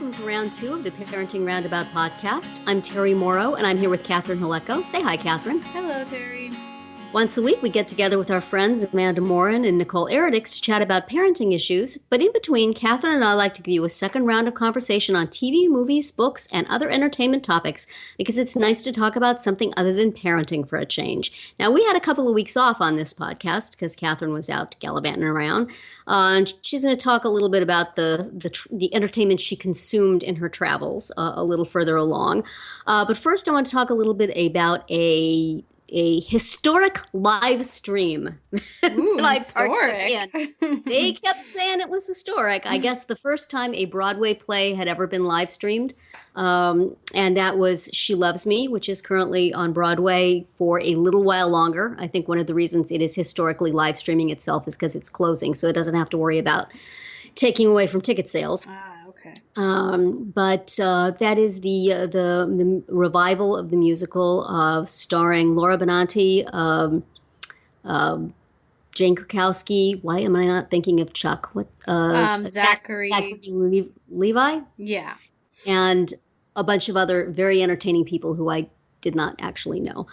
welcome to round 2 of the Parenting Roundabout podcast. I'm Terry Morrow, and I'm here with Catherine Haleko. Say hi, Catherine. Hello, Terry. Once a week, we get together with our friends Amanda Morin and Nicole Eridix to chat about parenting issues. But in between, Catherine and I like to give you a second round of conversation on TV, movies, books, and other entertainment topics because it's nice to talk about something other than parenting for a change. Now, we had a couple of weeks off on this podcast because Catherine was out gallivanting around. And she's going to talk a little bit about the entertainment she consumed in her travels a little further along. But first, I want to talk a little bit about a historic live stream. Ooh, historic. They kept saying it was historic. I guess the first time a Broadway play had ever been live streamed. And that was She Loves Me, which is currently on Broadway for a little while longer. I think one of the reasons it is historically live streaming itself is because it's closing, so it doesn't have to worry about taking away from ticket sales. Okay. But that is the revival of the musical starring Laura Benanti, Jane Krakowski. Why am I not thinking of Chuck? What? Zachary Levi? Yeah. And a bunch of other very entertaining people who I did not actually know.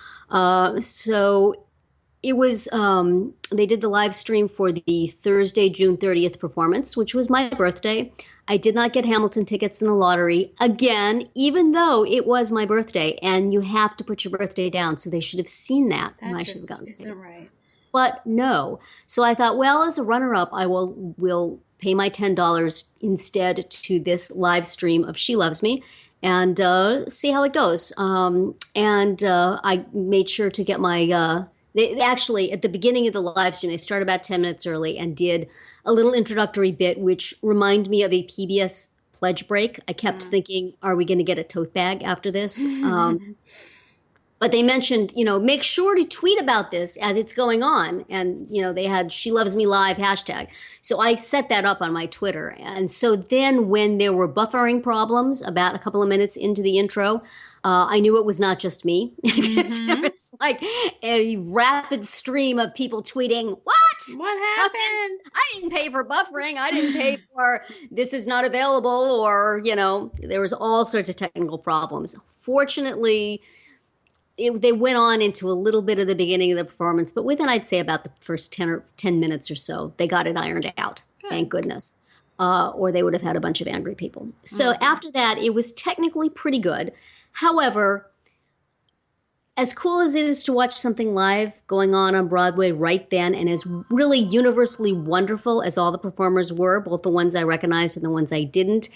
So it was, they did the live stream for the Thursday, June 30th performance, which was my birthday. I did not get Hamilton tickets in the lottery again, even though it was my birthday, and you have to put your birthday down. So they should have seen that. That and I just should have gotten isn't right. But no. So I thought, well, as a runner-up, I will pay my $10 instead to this live stream of She Loves Me and see how it goes. I made sure to get my they actually, at the beginning of the live stream, they started about 10 minutes early and did a little introductory bit, which reminded me of a PBS pledge break. I kept thinking, are we going to get a tote bag after this? But they mentioned, make sure to tweet about this as it's going on. And, they had She Loves Me Live hashtag. So I set that up on my Twitter. And so then when there were buffering problems about a couple of minutes into the intro, I knew it was not just me. Because there was like a rapid stream of people tweeting, What happened? I didn't pay for buffering. I didn't pay for this is not available. Or, there was all sorts of technical problems. Fortunately, they went on into a little bit of the beginning of the performance, but within, I'd say, about the first 10 minutes or so, they got it ironed out. Good. Thank goodness. Or they would have had a bunch of angry people. So after that, it was technically pretty good. However, as cool as it is to watch something live going on Broadway right then, and as really universally wonderful as all the performers were, both the ones I recognized and the ones I didn't,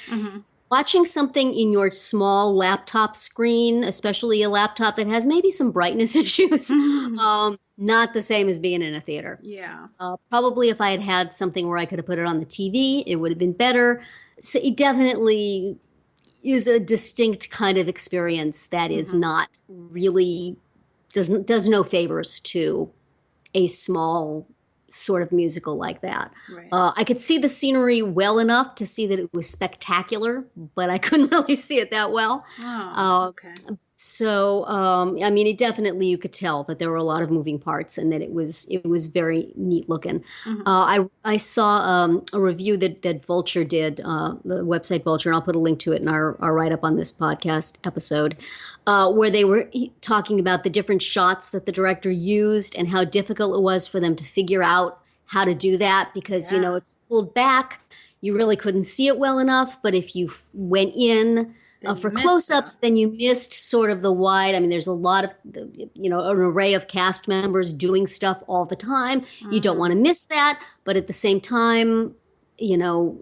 watching something in your small laptop screen, especially a laptop that has maybe some brightness issues, not the same as being in a theater. Yeah. Probably if I had had something where I could have put it on the TV, it would have been better. So it definitely is a distinct kind of experience that is not really, does no favors to a small sort of musical like that. Right. I could see the scenery well enough to see that it was spectacular, but I couldn't really see it that well. Oh, okay. So, it definitely, you could tell that there were a lot of moving parts and that it was very neat looking. I saw a review that Vulture did, the website Vulture, and I'll put a link to it in our write-up on this podcast episode, where they were talking about the different shots that the director used and how difficult it was for them to figure out how to do that because, if you pulled back, you really couldn't see it well enough. But if you went in for close-ups, then you missed sort of the wide. There's a lot of, an array of cast members doing stuff all the time. You don't want to miss that. But at the same time, so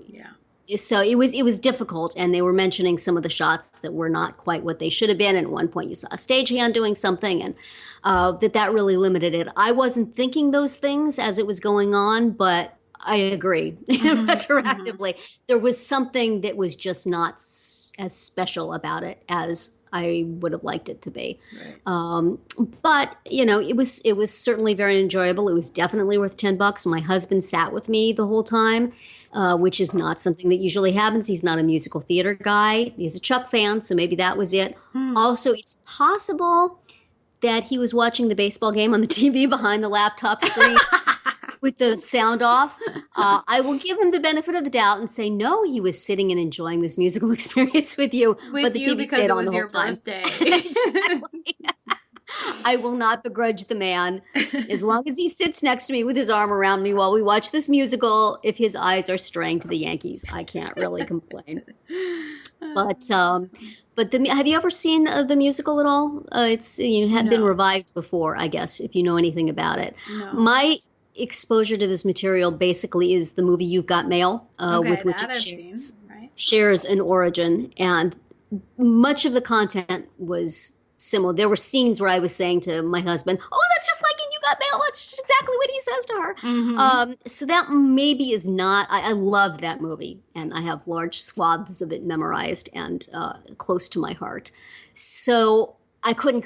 it was difficult. And they were mentioning some of the shots that were not quite what they should have been. And at one point you saw a stagehand doing something and that really limited it. I wasn't thinking those things as it was going on, but I agree. Retroactively, there was something that was just not as special about it as I would have liked it to be. Right. But it was certainly very enjoyable. It was definitely worth $10. My husband sat with me the whole time, which is not something that usually happens. He's not a musical theater guy. He's a Chuck fan, so maybe that was it. Also, it's possible that he was watching the baseball game on the TV behind the laptop screen. with the sound off. I will give him the benefit of the doubt and say, no, he was sitting and enjoying this musical experience with you. But the TV because stayed it on was the whole your time. birthday. Exactly. I will not begrudge the man as long as he sits next to me with his arm around me while we watch this musical. If his eyes are straying to the Yankees, I can't really complain. But have you ever seen the musical at all? It's been revived before, I guess, if you know anything about it. No. My exposure to this material basically is the movie You've Got Mail, with which it shares an origin, and much of the content was similar. There were scenes where I was saying to my husband, "Oh, that's just like in You Got Mail. That's just exactly what he says to her." Mm-hmm. So that maybe is not. I love that movie, and I have large swaths of it memorized and close to my heart. So I couldn't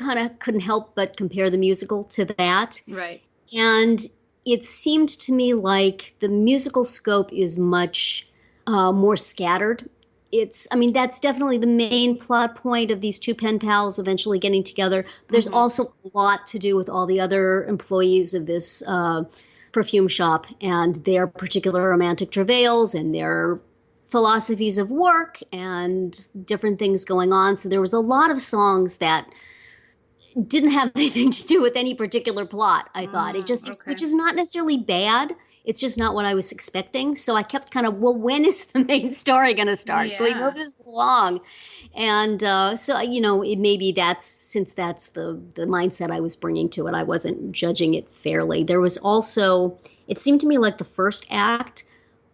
help but compare the musical to that. Right. And it seemed to me like the musical scope is much more scattered. That's definitely the main plot point of these two pen pals eventually getting together. But there's also a lot to do with all the other employees of this perfume shop and their particular romantic travails and their philosophies of work and different things going on. So there was a lot of songs that didn't have anything to do with any particular plot, I thought. Which is not necessarily bad. It's just not what I was expecting. So I kept when is the main story going to start? Yeah. Can we move this along? And maybe since that's the mindset I was bringing to it, I wasn't judging it fairly. There was also, it seemed to me like the first act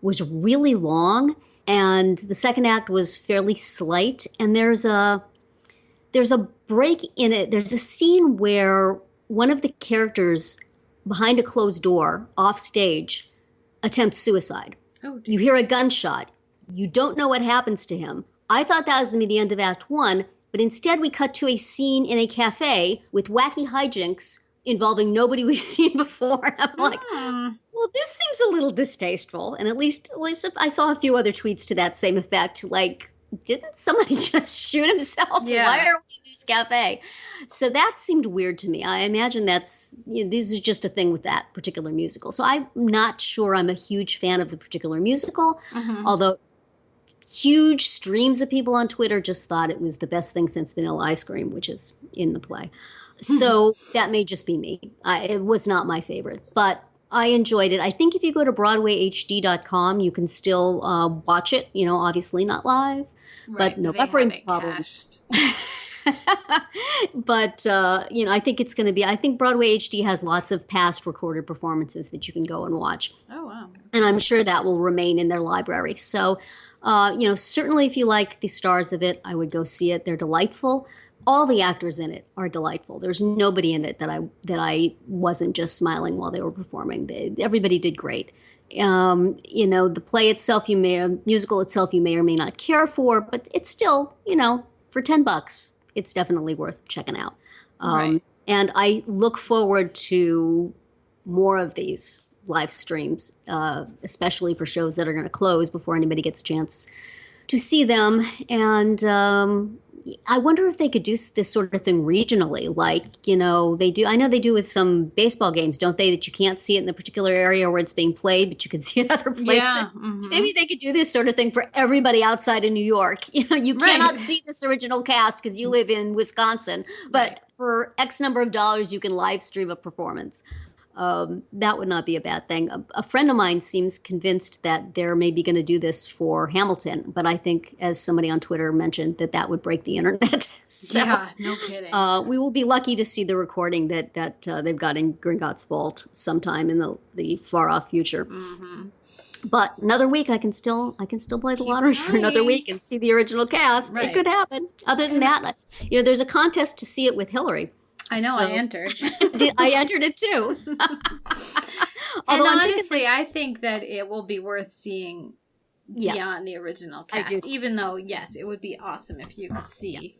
was really long and the second act was fairly slight. And there's a break in it. There's a scene where one of the characters behind a closed door off stage attempts suicide. Oh, you hear a gunshot. You don't know what happens to him. I thought that was going to be the end of Act 1, but instead we cut to a scene in a cafe with wacky hijinks involving nobody we've seen before. And I'm like, well, this seems a little distasteful. And at least I saw a few other tweets to that same effect, like, didn't somebody just shoot himself? Yeah. Why are we in this cafe? So that seemed weird to me. I imagine this is just a thing with that particular musical. So I'm not sure I'm a huge fan of the particular musical, although huge streams of people on Twitter just thought it was the best thing since Vanilla Ice Cream, which is in the play. So that may just be me. It was not my favorite, but I enjoyed it. I think if you go to BroadwayHD.com, you can still watch it, obviously not live. Right, but no buffering problems. But, I think it's going to be, I think Broadway HD has lots of past recorded performances that you can go and watch. Oh, wow. And I'm sure that will remain in their library. So, certainly if you like the stars of it, I would go see it. They're delightful. All the actors in it are delightful. There's nobody in it that I wasn't just smiling while they were performing. Everybody did great. The play itself, musical itself, you may or may not care for, but it's still, for $10, it's definitely worth checking out. Right. And I look forward to more of these live streams, especially for shows that are going to close before anybody gets a chance to see them. And I wonder if they could do this sort of thing regionally, like, they do. I know they do with some baseball games, don't they, that you can't see it in the particular area where it's being played, but you can see it other places. Yeah, Maybe they could do this sort of thing for everybody outside of New York. You cannot see this original cast because you live in Wisconsin, but for X number of dollars, you can live stream a performance. That would not be a bad thing. A friend of mine seems convinced that they're maybe going to do this for Hamilton, but I think, as somebody on Twitter mentioned, that would break the internet. So, yeah, no kidding. We will be lucky to see the recording that they've got in Gringotts Vault sometime in the far off future. But another week, I can still play the lottery for another week and see the original cast. It could happen. Other than that, there's a contest to see it with Hillary. I know, I entered. I entered it too. And honestly, I think that it will be worth seeing beyond the original cast. Even though, yes, it would be awesome if you could see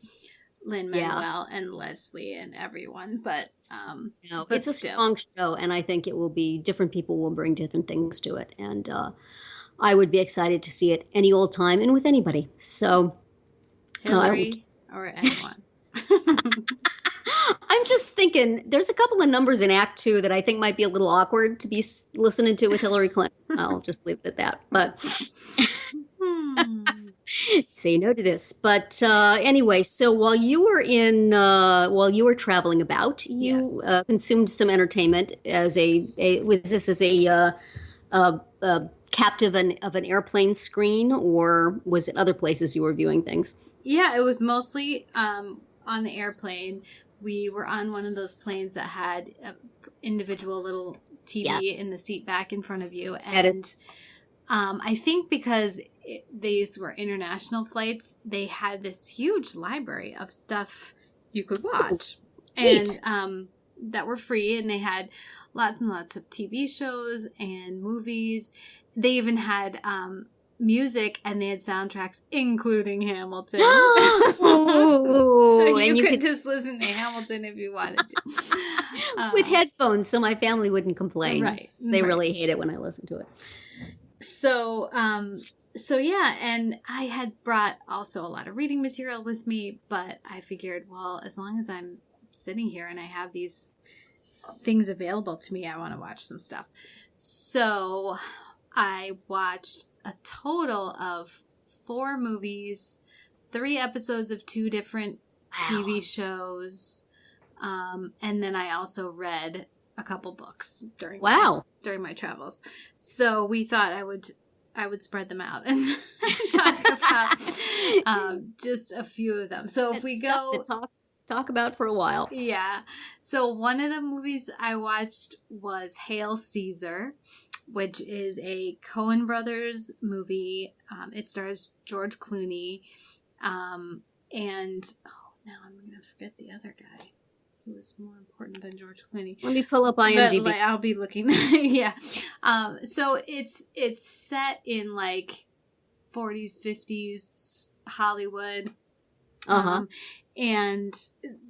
Lin-Manuel and Leslie and everyone. But, it's a strong show, and I think it will be, different people will bring different things to it. And I would be excited to see it any old time and with anybody. So, Hillary or anyone. I'm just thinking there's a couple of numbers in Act 2 that I think might be a little awkward to be listening to with Hillary Clinton. I'll just leave it at that. But say no to this. But anyway, so while you were traveling about, you consumed some entertainment as was this as a captive of an airplane screen, or was it other places you were viewing things? Yeah, it was mostly on the airplane. We were on one of those planes that had an individual little TV in the seat back in front of you. And I think because these were international flights, they had this huge library of stuff you could watch. And that were free. And they had lots and lots of TV shows and movies. They even had music, and they had soundtracks, including Hamilton. So you could just listen to Hamilton if you wanted to. With headphones, so my family wouldn't complain. Right. They really hate it when I listen to it. So yeah, and I had brought also a lot of reading material with me, but I figured, well, as long as I'm sitting here and I have these things available to me, I want to watch some stuff. So I watched a total of 4 movies, 3 episodes of 2 different TV shows, and then I also read a couple books during my travels. So we thought I would spread them out and talk about just a few of them. So if we go to talk about for a while. Yeah. So one of the movies I watched was Hail Caesar, which is a Coen Brothers movie. It stars George Clooney. And now I'm going to forget the other guy who was more important than George Clooney. Let me pull up IMDb. But, I'll be looking. Yeah. So it's set in like 40s, 50s Hollywood. And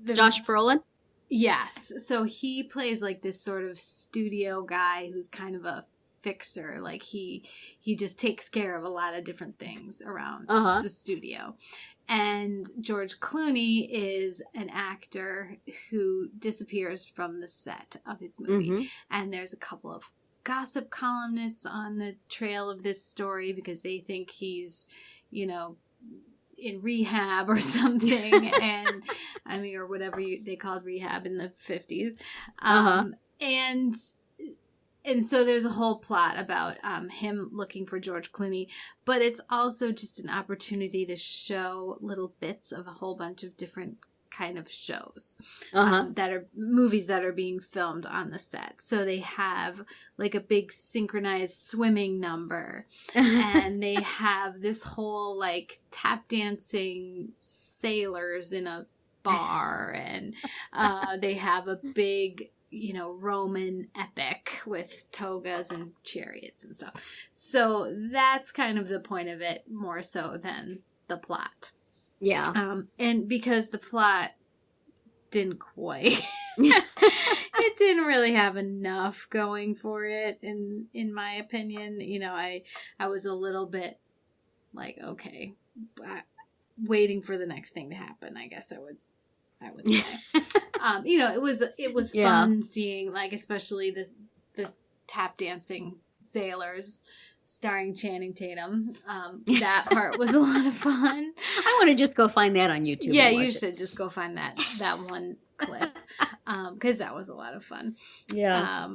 Josh Brolin? Yes. So he plays like this sort of studio guy who's kind of a fixer. Like he just takes care of a lot of different things around the studio. And George Clooney is an actor who disappears from the set of his movie. And there's a couple of gossip columnists on the trail of this story because they think he's, in rehab or something. And I mean, or whatever they called rehab in the 50s. And so there's a whole plot about him looking for George Clooney, but it's also just an opportunity to show little bits of a whole bunch of different kind of shows that are movies that are being filmed on the set. So they have like a big synchronized swimming number, and they have this whole like tap dancing sailors in a bar, and they have a big Roman epic with togas and chariots and stuff. So that's kind of the point of it, more so than the plot. Yeah. And because the plot didn't quite, it didn't really have enough going for it, in my opinion. I was a little bit like, okay, waiting for the next thing to happen, I guess I would say. It was fun seeing, like, especially the tap dancing sailors starring Channing Tatum. That part was a lot of fun. I want to just go find that on YouTube. Yeah, you should just go find that one clip, because that was a lot of fun. Yeah.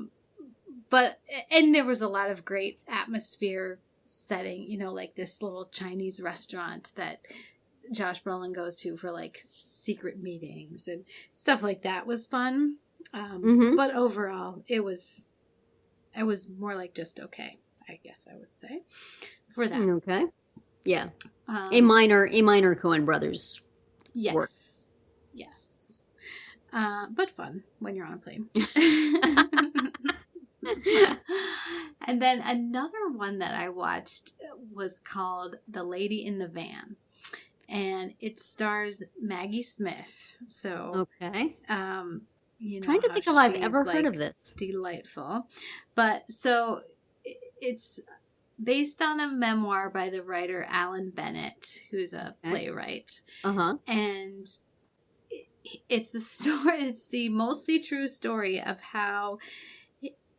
And there was a lot of great atmosphere setting, like this little Chinese restaurant that Josh Brolin goes to for like secret meetings and stuff like that was fun. But overall it was more like just okay, I guess I would say, for that. Okay. Yeah. A minor Coen Brothers work. Yes. But fun when you're on a plane. And then another one that I watched was called The Lady in the Van. And it stars Maggie Smith. So, okay. Trying to think if I've ever heard of this. Delightful. But so it's based on a memoir by the writer Alan Bennett, who's a playwright. And it's the story. It's the mostly true story of how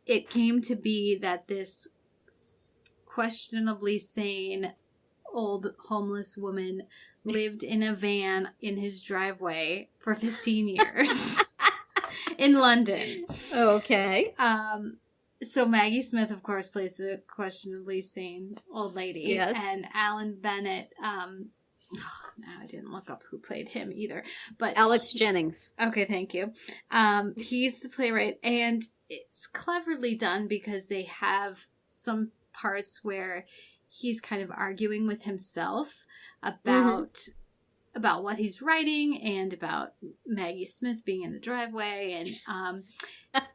it came to be that this questionably sane old homeless woman lived in a van in his driveway for 15 years in London. Okay. So Maggie Smith, of course, plays the questionably sane old lady. Yes. And Alan Bennett, now I didn't look up who played him either. But Alex Jennings. Okay, thank you. He's the playwright, and it's cleverly done because they have some parts where he's kind of arguing with himself about what he's writing and about Maggie Smith being in the driveway,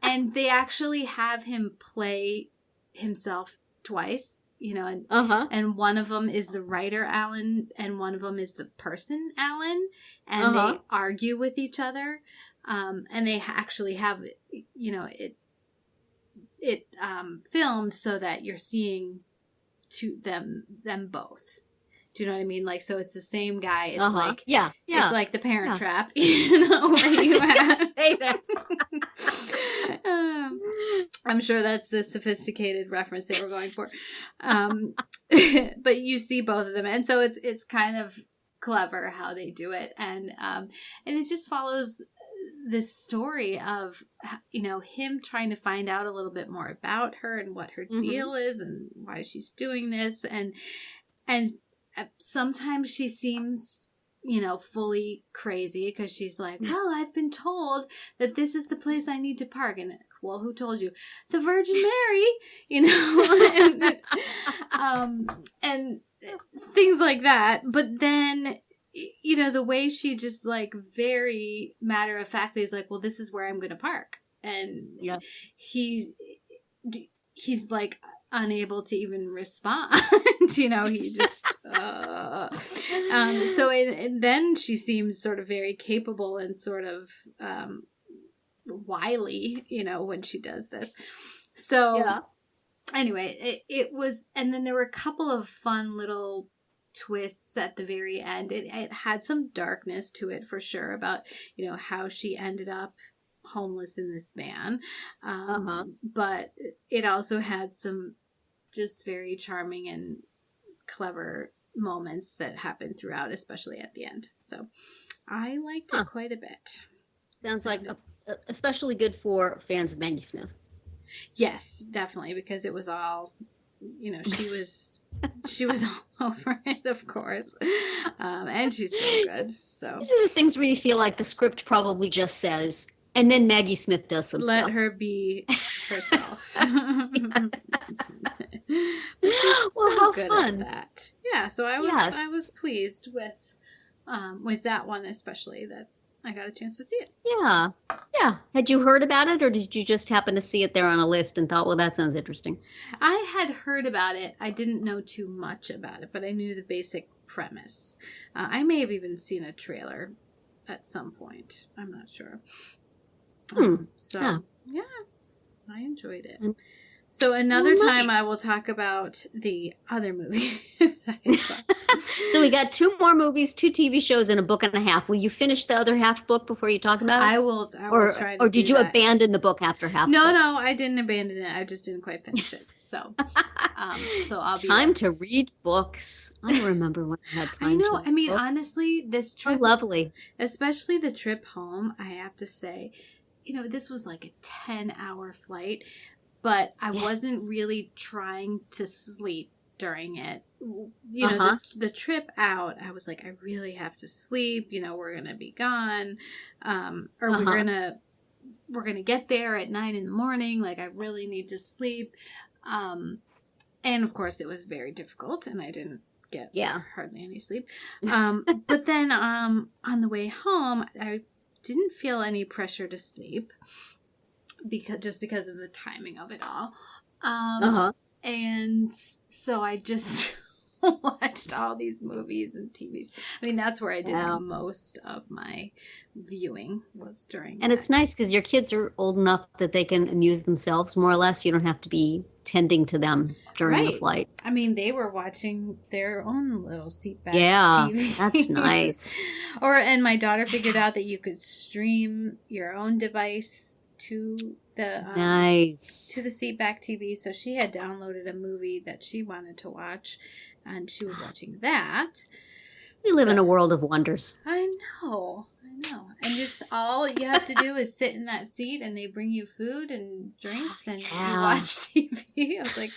and they actually have him play himself twice, you know, and one of them is the writer Alan, and one of them is the person Alan, and they argue with each other, and they actually have, you know, it filmed so that you're seeing them both. Do you know what I mean? Like, so it's the same guy. It's like, it's like the Parent Trap, you know, where you have say that. I'm sure that's the sophisticated reference they were going for. But you see both of them. And so it's kind of clever how they do it. And it just follows this story of, you know, him trying to find out a little bit more about her and what her deal is and why she's doing this. And sometimes she seems, you know, fully crazy because she's like, well, I've been told that this is the place I need to park. And, well, who told you? The Virgin Mary, you know, and things like that. But then, you know, the way she just like very matter of factly is like, well, this is where I'm going to park. And he's like unable to even respond. You know, he just and then she seems sort of very capable and sort of wily, you know, when she does this. So anyway, it was, and then there were a couple of fun little twists at the very end. It had some darkness to it for sure about, you know, how she ended up homeless in this van, but it also had some just very charming and clever moments that happened throughout, especially at the end. So I liked it quite a bit. Sounds like especially good for fans of Maggie Smith. Yes, definitely, because it was all, you know, she was all over it, of course, and she's so good. So these are the things where you feel like the script probably just says, and then Maggie Smith does some stuff. Let her be herself. She's so good at that. Yeah, so I was pleased with that one, especially that I got a chance to see it. Yeah. Had you heard about it, or did you just happen to see it there on a list and thought, well, that sounds interesting? I had heard about it. I didn't know too much about it, but I knew the basic premise. I may have even seen a trailer at some point. I'm not sure. I enjoyed it. So another time I will talk about the other movies I saw. So we got 2 more movies, 2 TV shows, and a book and a half. Will you finish the other half book before you talk about it? I will try to. Or did you abandon the book after half? No, I didn't abandon it. I just didn't quite finish it. So, I'll be time to read books. I remember when I had time. I know. I mean, books. Honestly, this trip, lovely, especially the trip home. I have to say, you know, this was like a 10-hour flight, but I wasn't really trying to sleep during it. You know, the trip out, I was like, I really have to sleep. You know, we're gonna be gone, or we're gonna get there at 9 a.m. Like, I really need to sleep. And of course, it was very difficult, and I didn't get hardly any sleep. But then on the way home, I didn't feel any pressure to sleep because of the timing of it all. And so I just watched all these movies and TV. I mean, that's where I did most of my viewing was during And that. it's nice because your kids are old enough that they can amuse themselves more or less. You don't have to be tending to them during the flight. I mean, they were watching their own little seatback TV. That's nice. And my daughter figured out that you could stream your own device to the to the seatback TV. So she had downloaded a movie that she wanted to watch, and she was watching that. We live in a world of wonders. I know. And just all you have to do is sit in that seat, and they bring you food and drinks, and you watch TV. I was like,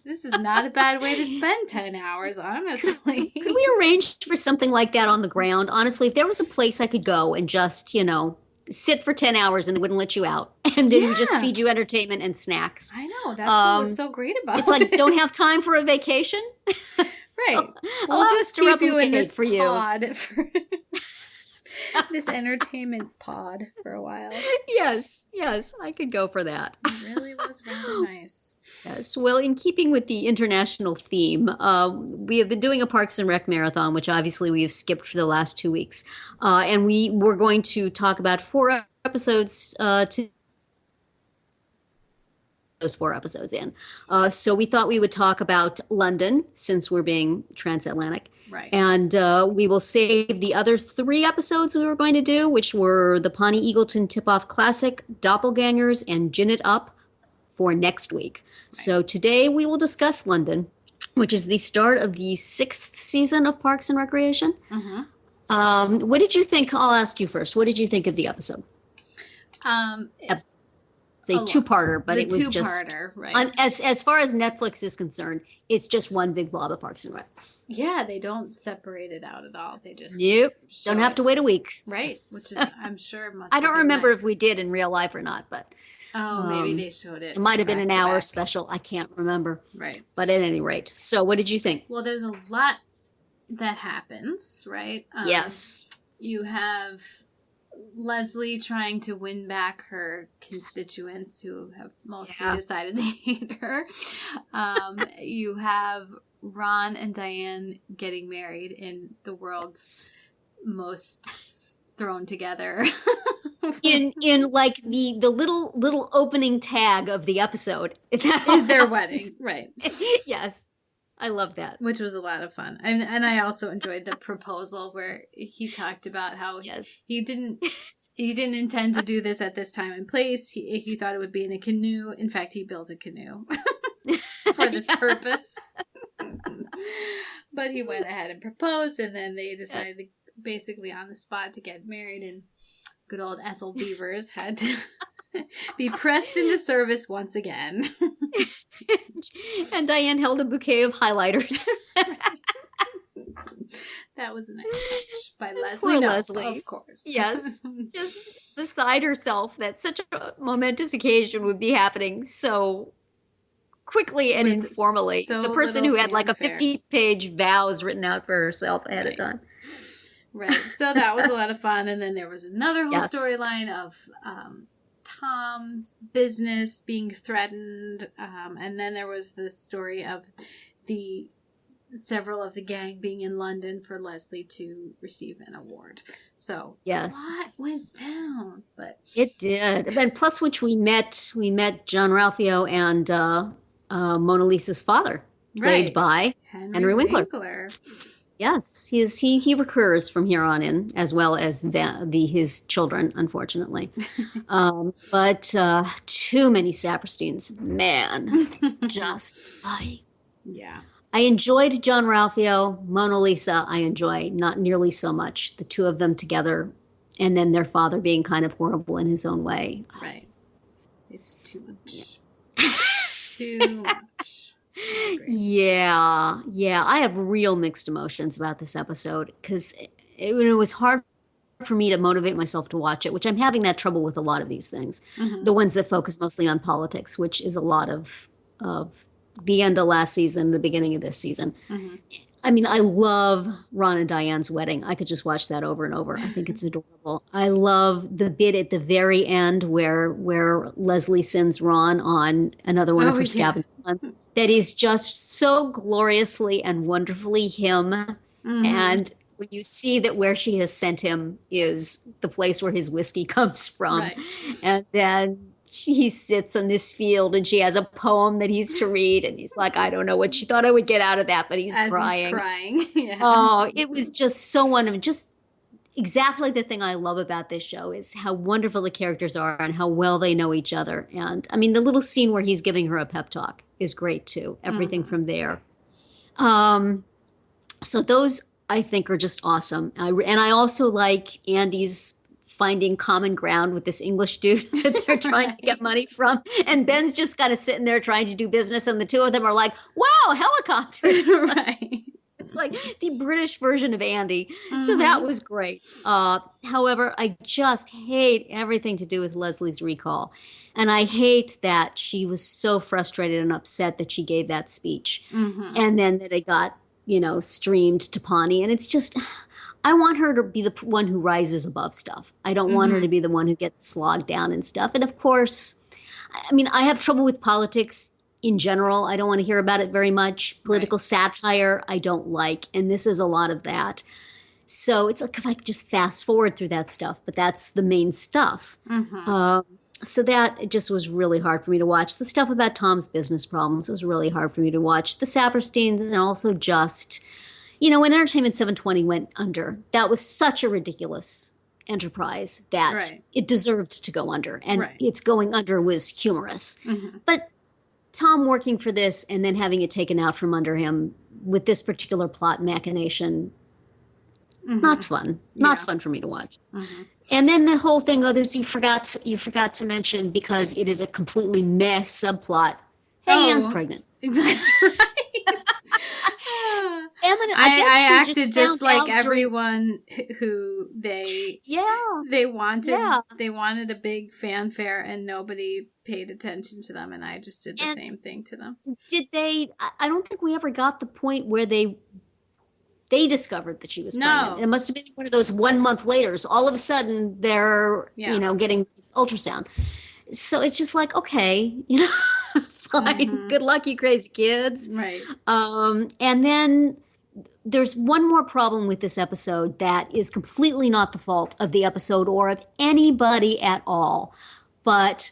this is not a bad way to spend 10 hours, honestly. Could we arrange for something like that on the ground? Honestly, if there was a place I could go and just, sit for 10 hours and they wouldn't let you out, and then just feed you entertainment and snacks. I know. That's what was so great about it. It's like, don't have time for a vacation? Right. We'll just keep you in this pod for this entertainment pod for a while. Yes, I could go for that. It really was rather nice. Yes, well, in keeping with the international theme, we have been doing a Parks and Rec marathon, which obviously we have skipped for the last 2 weeks. And we were going to talk about 4 episodes to those 4 episodes in. So we thought we would talk about London, since we're being transatlantic. Right. And we will save the other 3 episodes we were going to do, which were the Pawnee Eagleton Tip-Off Classic, Doppelgangers, and Gin It Up, for next week. Right. So today we will discuss London, which is the start of the 6th season of Parks and Recreation. Mm-hmm. What did you think? I'll ask you first. What did you think of the episode? It's a two-parter, but it was just right. As far as Netflix is concerned, it's just one big blob of Parks and Rec. Yeah, they don't separate it out at all. They just don't have to wait a week, right? Which is, I'm sure, must. I don't remember if we did in real life or not, but maybe they showed it. It might have been an hour special. I can't remember. Right. But at any rate, so what did you think? Well, there's a lot that happens, right? Yes. You have Leslie trying to win back her constituents who have mostly decided they hate her. You have Ron and Diane getting married in the world's most thrown together. in like the little opening tag of the episode is their wedding, right? Yes. I love that. Which was a lot of fun. And I also enjoyed the proposal where he talked about how he didn't intend to do this at this time and place. He thought it would be in a canoe. In fact, he built a canoe for this purpose. But he went ahead and proposed, and then they decided to, basically on the spot, to get married, and good old Ethel Beavers had to be pressed into service once again. And Diane held a bouquet of highlighters. That was a nice touch by Leslie. Leslie. Of course. Yes. Just beside herself that such a momentous occasion would be happening so quickly and informally. So the person who had like a 50-page vows written out for herself ahead of time. Right. So that was a lot of fun. And then there was another whole storyline of Tom's business being threatened, and then there was the story of several of the gang being in London for Leslie to receive an award. So a lot went down, but it did. And plus, which we met John Ralphio and Mona Lisa's father, played by Henry Winkler. Yes, he recurs from here on in, as well as his children, unfortunately. But too many Sapersteins, man. I enjoyed John Ralphio. Mona Lisa, I enjoy not nearly so much. The two of them together, and then their father being kind of horrible in his own way. Right. It's too much. Too much. Yeah. I have real mixed emotions about this episode because it was hard for me to motivate myself to watch it, which I'm having that trouble with a lot of these things. Mm-hmm. The ones that focus mostly on politics, which is a lot of the end of last season, the beginning of this season. Mm-hmm. I mean, I love Ron and Diane's wedding. I could just watch that over and over. I think it's adorable. I love the bit at the very end where Leslie sends Ron on another one of her scavenger hunts. that is just so gloriously and wonderfully him. Mm-hmm. And when you see that where she has sent him is the place where his whiskey comes from. Right. And then he sits on this field and she has a poem that he's to read. And he's like, I don't know what she thought I would get out of that, but he's crying. He's crying. Yeah. Oh, it was just so wonderful. Just exactly the thing I love about this show is how wonderful the characters are and how well they know each other. And I mean, the little scene where he's giving her a pep talk is great too. Everything from there. So those I think are just awesome. And I also like Andy's finding common ground with this English dude that they're trying to get money from. And Ben's just kind of sitting there trying to do business. And the two of them are like, wow, helicopters. Right. It's like the British version of Andy. Mm-hmm. So that was great. However, I just hate everything to do with Leslie's recall. And I hate that she was so frustrated and upset that she gave that speech. Mm-hmm. And then that it got, streamed to Pawnee. And it's just, I want her to be the one who rises above stuff. I don't want her to be the one who gets slogged down and stuff. And of course, I mean, I have trouble with politics in general. I don't want to hear about it very much. Political satire, I don't like. And this is a lot of that. So it's like if I could just fast forward through that stuff, but that's the main stuff. Mm-hmm. So that it just was really hard for me to watch. The stuff about Tom's business problems was really hard for me to watch. The Sapersteins and also just, when Entertainment 720 went under, that was such a ridiculous enterprise that it deserved to go under. And its going under was humorous. Mm-hmm. But Tom working for this and then having it taken out from under him with this particular plot machination, not fun. Not fun for me to watch. Mm-hmm. And then the whole thing, others you forgot to mention because it is a completely meh subplot. Hey, Anne's pregnant. That's right. I acted just like everyone who they wanted. Yeah. They wanted a big fanfare and nobody paid attention to them, and I just did the same thing to them. Did they? I don't think we ever got the point where they discovered that she was pregnant. It must have been one of those 1 month laters. All of a sudden, they're getting ultrasound. So it's just like, okay, fine. Good luck, you crazy kids. Right. And then there's one more problem with this episode that is completely not the fault of the episode or of anybody at all. But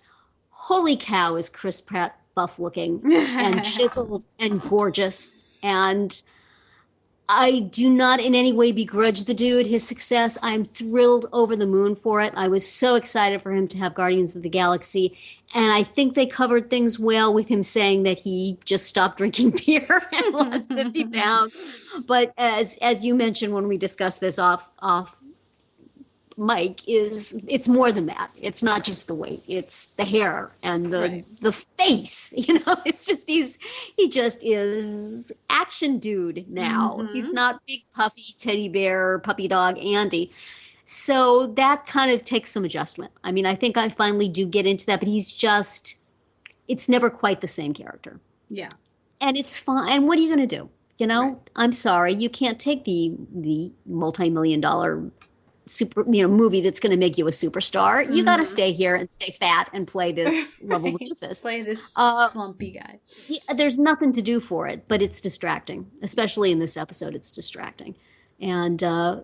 holy cow, is Chris Pratt buff looking and chiseled and gorgeous. And I do not in any way begrudge the dude his success. I'm thrilled over the moon for it. I was so excited for him to have Guardians of the Galaxy. And I think they covered things well with him saying that he just stopped drinking beer and lost 50 pounds. But as you mentioned when we discussed this off mic, it's more than that. It's not just the weight. It's the hair and the face. It's just he just is action dude now. Mm-hmm. He's not big puffy teddy bear puppy dog Andy. So that kind of takes some adjustment. I mean, I think I finally do get into that, but it's never quite the same character. Yeah. And it's fine. And what are you going to do? I'm sorry, you can't take the multi-million-dollar movie that's going to make you a superstar. You got to stay here and stay fat and play this lovable doofus. Play this slumpy guy. Yeah, there's nothing to do for it, but it's distracting. Especially in this episode, it's distracting. And I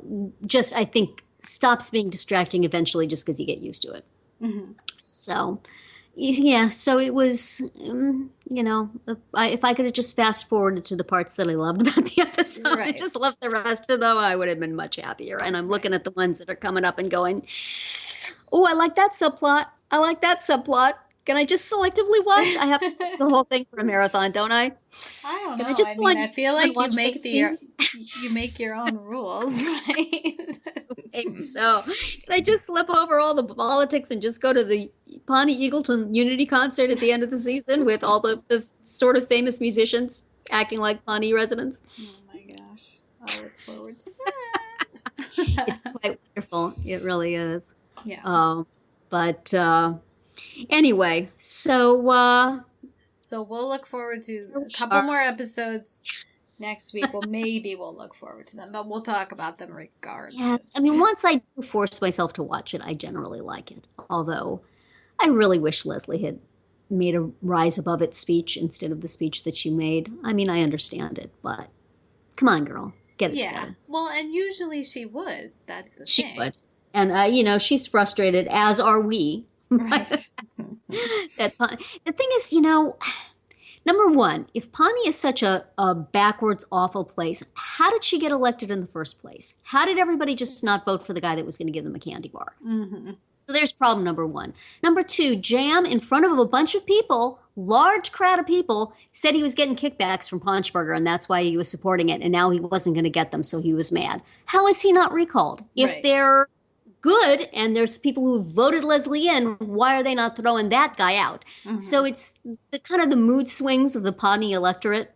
think stops being distracting eventually just because you get used to it. Mm-hmm. So, so it was, if I could have just fast forwarded to the parts that I loved about the episode, I just left the rest of them, I would have been much happier. And I'm looking at the ones that are coming up and going, oh, I like that subplot. I like that subplot. Can I just selectively watch? I have to watch the whole thing for a marathon, don't I? I don't know. I feel like you make your own rules, right? So can I just slip over all the politics and just go to the Pawnee Eagleton Unity concert at the end of the season with all the sort of famous musicians acting like Pawnee residents? Oh my gosh. I look forward to that. It's quite wonderful. It really is. Yeah. Anyway, so we'll look forward to a couple more episodes next week. Well, maybe we'll look forward to them, but we'll talk about them regardless. Yes. I mean, once I do force myself to watch it, I generally like it. Although I really wish Leslie had made a rise above it speech instead of the speech that you made. I mean, I understand it, but come on, girl, get it together. Well, and usually she would. That's the thing. She would. And, she's frustrated, as are we. Right. The thing is, number one, if Pawnee is such a backwards, awful place, how did she get elected in the first place? How did everybody just not vote for the guy that was going to give them a candy bar? Mm-hmm. So there's problem number one. Number two, Jam, in front of a bunch of people, large crowd of people, said he was getting kickbacks from Punchburger, and that's why he was supporting it, and now he wasn't going to get them, so he was mad. How is he not recalled? If they're good and there's people who voted Leslie in, why are they not throwing that guy out? Mm-hmm. So it's the kind of the mood swings of the Pawnee electorate.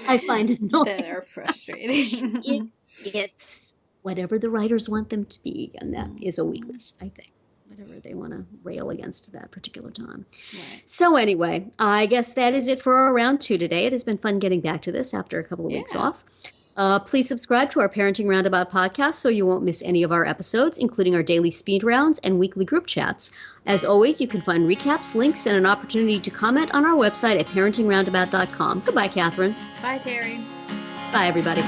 I find it annoying. That are frustrating. It's whatever the writers want them to be, and that is a weakness, I think. Whatever they want to rail against at that particular time. Right. So anyway, I guess that is it for our round 2 today. It has been fun getting back to this after a couple of weeks off. Please subscribe to our Parenting Roundabout podcast so you won't miss any of our episodes, including our daily speed rounds and weekly group chats. As always, you can find recaps, links, and an opportunity to comment on our website at parentingroundabout.com. Goodbye, Catherine. Bye, Terry. Bye, everybody.